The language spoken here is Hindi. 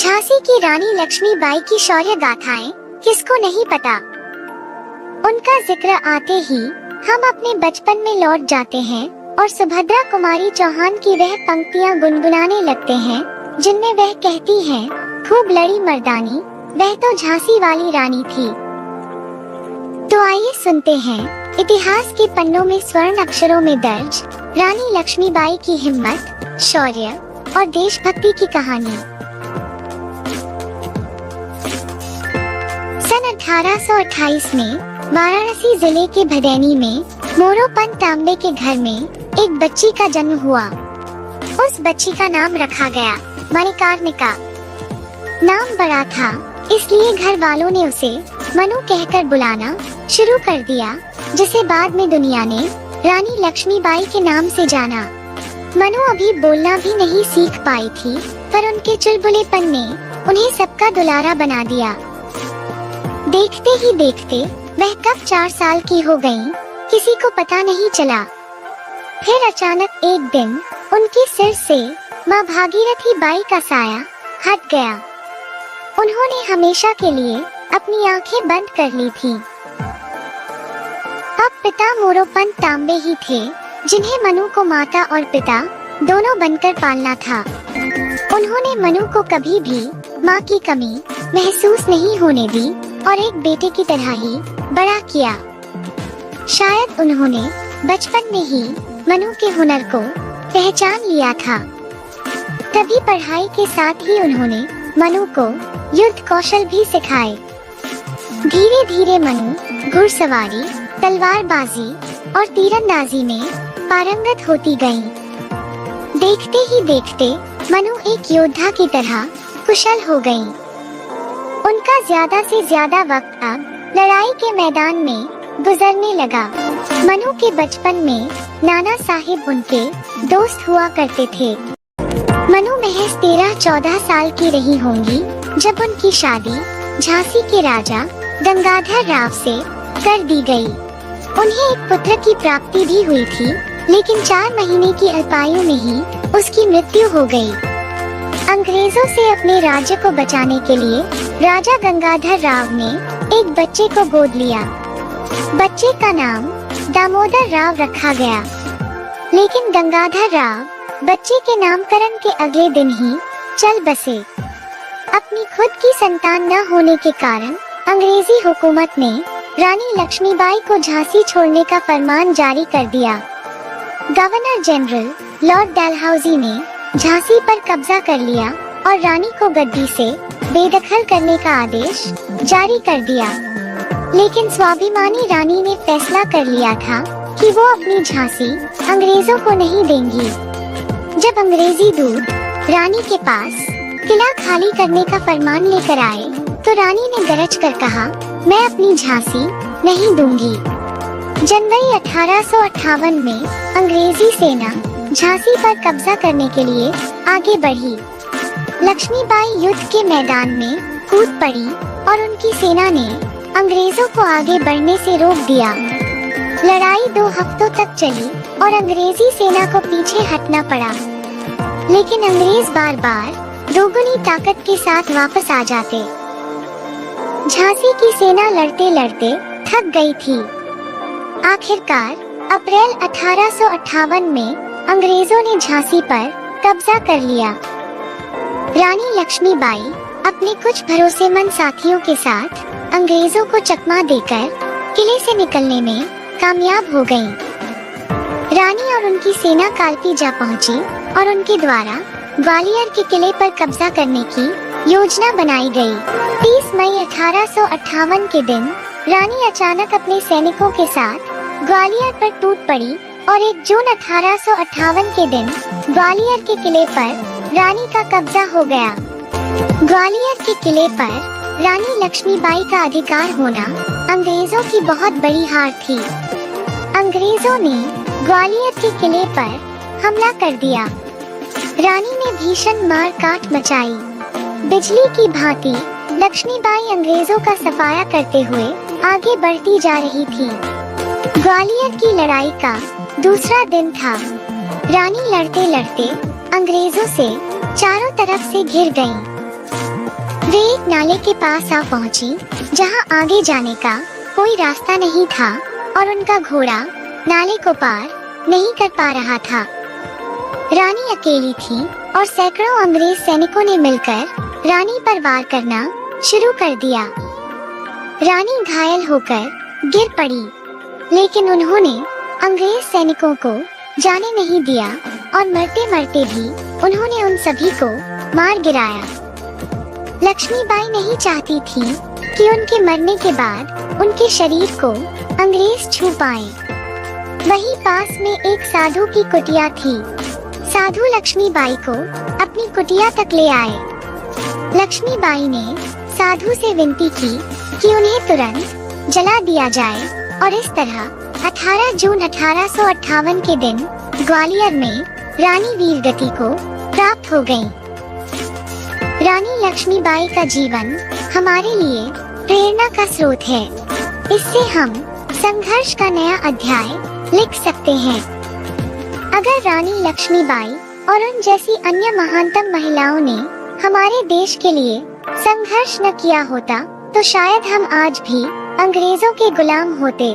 झांसी की रानी लक्ष्मीबाई की शौर्य गाथाएं किसको नहीं पता। उनका जिक्र आते ही हम अपने बचपन में लौट जाते हैं और सुभद्रा कुमारी चौहान की वह पंक्तियां गुनगुनाने लगते हैं जिनमें वह कहती हैं, खूब लड़ी मर्दानी, वह तो झांसी वाली रानी थी। तो आइए सुनते हैं इतिहास के पन्नों में स्वर्ण अक्षरों में दर्ज रानी लक्ष्मीबाई की हिम्मत, शौर्य और देशभक्ति की कहानी। सन 1828 में वाराणसी जिले के भदैनी में मोरोपंत तांबे के घर में एक बच्ची का जन्म हुआ। उस बच्ची का नाम रखा गया मणिकर्णिका। नाम बड़ा था, इसलिए घर वालों ने उसे मनु कहकर बुलाना शुरू कर दिया, जिसे बाद में दुनिया ने रानी लक्ष्मीबाई के नाम से जाना। मनु अभी बोलना भी नहीं सीख पाई थी, पर उनके चुलबुलेपन ने उन्हें सबका दुलारा बना दिया। देखते ही देखते वह कब 4 साल की हो गईं, किसी को पता नहीं चला। फिर अचानक एक दिन उनके सिर से माँ भागीरथी बाई का साया हट गया। उन्होंने हमेशा के लिए अपनी आंखें बंद कर ली थी। अब पिता मोरोपंत तांबे ही थे, जिन्हें मनु को माता और पिता दोनों बनकर पालना था। उन्होंने मनु को कभी भी माँ की कमी महसूस नहीं होने दी और एक बेटे की तरह ही बड़ा किया। शायद उन्होंने बचपन में ही मनु के हुनर को पहचान लिया था। तभी पढ़ाई के साथ ही उन्होंने मनु को युद्ध कौशल भी सिखाए। धीरे धीरे मनु घुड़सवारी, तलवारबाजी और तीरंदाजी में पारंगत होती गई। देखते ही देखते मनु एक योद्धा की तरह कुशल हो गई। उनका ज्यादा से ज्यादा वक्त अब लड़ाई के मैदान में गुजरने लगा। मनु के बचपन में नाना साहिब उनके दोस्त हुआ करते थे। मनु महज 13-14 साल की रही होंगी जब उनकी शादी झांसी के राजा गंगाधर राव से कर दी गई। उन्हें एक पुत्र की प्राप्ति भी हुई थी, लेकिन 4 महीने की अल्पायु में ही उसकी मृत्यु हो गई। अंग्रेजों से अपने राज्य को बचाने के लिए राजा गंगाधर राव ने एक बच्चे को गोद लिया। बच्चे का नाम दामोदर राव रखा गया, लेकिन गंगाधर राव बच्चे के नामकरण के अगले दिन ही चल बसे। अपनी खुद की संतान न होने के कारण अंग्रेजी हुकूमत ने रानी लक्ष्मीबाई को झांसी छोड़ने का फरमान जारी कर दिया। गवर्नर जनरल लॉर्ड डलहौजी ने झांसी पर कब्जा कर लिया और रानी को गद्दी से बेदखल करने का आदेश जारी कर दिया। लेकिन स्वाभिमानी रानी ने फैसला कर लिया था कि वो अपनी झांसी अंग्रेजों को नहीं देंगी। जब अंग्रेजी दूत रानी के पास किला खाली करने का फरमान लेकर आए, तो रानी ने गरज कर कहा, मैं अपनी झांसी नहीं दूंगी। जनवरी 1858 में अंग्रेजी सेना झांसी पर कब्जा करने के लिए आगे बढ़ी। लक्ष्मीबाई युद्ध के मैदान में कूद पड़ी और उनकी सेना ने अंग्रेजों को आगे बढ़ने से रोक दिया। लड़ाई 2 हफ्तों तक चली और अंग्रेजी सेना को पीछे हटना पड़ा, लेकिन अंग्रेज बार बार दोगुनी ताकत के साथ वापस आ जाते। झांसी की सेना लड़ते लड़ते थक गई थी। आखिरकार अप्रैल 1858 में अंग्रेजों ने झांसी पर कब्जा कर लिया। रानी लक्ष्मीबाई अपने कुछ भरोसेमंद साथियों के साथ अंग्रेजों को चकमा देकर किले से निकलने में कामयाब हो गईं। रानी और उनकी सेना कालपी जा पहुंची और उनके द्वारा ग्वालियर के किले पर कब्जा करने की योजना बनाई गई। 30 मई 1858 के दिन रानी अचानक अपने सैनिकों के साथ ग्वालियर पर टूट पड़ी और 1 जून 1858 के दिन ग्वालियर के किले पर रानी का कब्जा हो गया। ग्वालियर के किले पर रानी लक्ष्मीबाई का अधिकार होना अंग्रेजों की बहुत बड़ी हार थी। अंग्रेजों ने ग्वालियर के किले पर हमला कर दिया। रानी ने भीषण मार काट मचाई। बिजली की भांति लक्ष्मीबाई अंग्रेजों का सफाया करते हुए आगे बढ़ती जा रही थी। ग्वालियर की लड़ाई का दूसरा दिन था। रानी लड़ते लड़ते अंग्रेजों से चारों तरफ से घिर गईं। वे एक नाले के पास आ पहुंची, जहां आगे जाने का कोई रास्ता नहीं था और उनका घोड़ा नाले को पार नहीं कर पा रहा था। रानी अकेली थी और सैकड़ों अंग्रेज सैनिकों ने मिलकर रानी पर वार करना शुरू कर दिया। रानी घायल होकर गिर पड़ी, लेकिन उन्होंने अंग्रेज सैनिकों को जाने नहीं दिया और मरते मरते भी उन्होंने उन सभी को मार गिराया। लक्ष्मीबाई नहीं चाहती थी कि उनके मरने के बाद उनके शरीर को अंग्रेज छू पाएं। वहीं पास में एक साधु की कुटिया थी। साधु लक्ष्मीबाई को अपनी कुटिया तक ले आए। लक्ष्मीबाई ने साधु से विनती की कि उन्हें तुरंत जला दिया जाए और इस तरह 18 जून 1858 के दिन ग्वालियर में रानी वीरगति को प्राप्त हो गई। रानी लक्ष्मीबाई का जीवन हमारे लिए प्रेरणा का स्रोत है। इससे हम संघर्ष का नया अध्याय लिख सकते हैं। अगर रानी लक्ष्मीबाई और उन जैसी अन्य महानतम महिलाओं ने हमारे देश के लिए संघर्ष न किया होता, तो शायद हम आज भी अंग्रेजों के गुलाम होते।